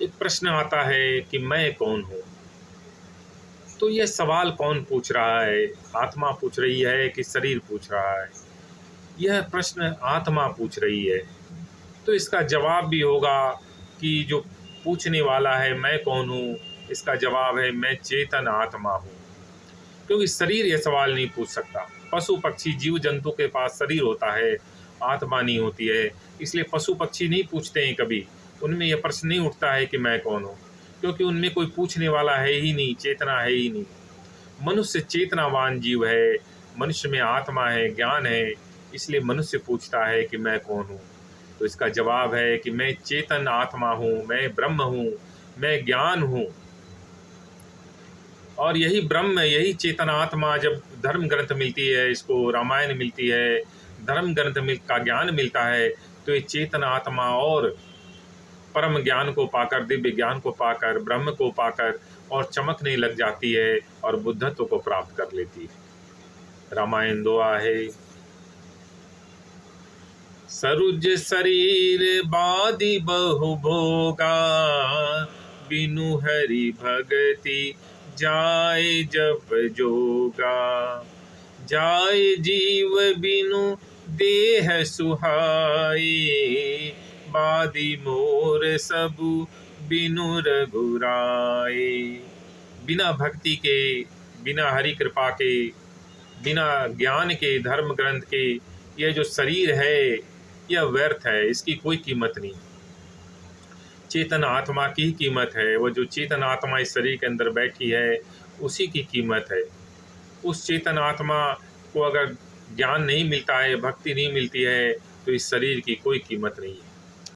एक प्रश्न आता है कि मैं कौन हूँ। तो यह सवाल कौन पूछ रहा है? आत्मा पूछ रही है कि शरीर पूछ रहा है? यह प्रश्न आत्मा पूछ रही है। तो इसका जवाब भी होगा कि जो पूछने वाला है मैं कौन हूँ, इसका जवाब है मैं चेतन आत्मा हूँ। क्योंकि शरीर यह सवाल नहीं पूछ सकता। पशु पक्षी जीव जंतु के पास शरीर होता है, आत्मा नहीं होती है। इसलिए पशु पक्षी नहीं पूछते हैं कभी, उनमें यह प्रश्न नहीं उठता है कि मैं कौन हूँ, क्योंकि उनमें कोई पूछने वाला है ही नहीं, चेतना है ही नहीं। मनुष्य चेतनावान जीव है, मनुष्य में आत्मा है, ज्ञान है, इसलिए मनुष्य पूछता है कि मैं कौन हूँ। तो इसका जवाब है कि मैं चेतन आत्मा हूँ, मैं ब्रह्म हूँ, मैं ज्ञान हूँ। और यही ब्रह्म, यही चेतन आत्मा जब धर्म ग्रंथ मिलती है, इसको रामायण मिलती है, धर्म ग्रंथ का ज्ञान मिलता है, तो ये चेतन आत्मा और परम ज्ञान को पाकर, दिव्य ज्ञान को पाकर, ब्रह्म को पाकर और चमकने लग जाती है और बुद्धत्व को प्राप्त कर लेती है। रामायण दुआ है, सरुज शरीर बादि बहु भोगा, बिनु हरि भगति जाय जब जोगा। जाय जीव बिनु देह सुहाई, बादि मोर सबु बिनु रघुराई। बिना भक्ति के, बिना हरि कृपा के, बिना ज्ञान के, धर्म ग्रंथ के, यह जो शरीर है यह व्यर्थ है, इसकी कोई कीमत नहीं। चेतन आत्मा की ही कीमत है। वो जो चेतन आत्मा इस शरीर के अंदर बैठी है उसी की कीमत है। उस चेतन आत्मा को अगर ज्ञान नहीं मिलता है, भक्ति नहीं मिलती है, तो इस शरीर की कोई कीमत नहीं है।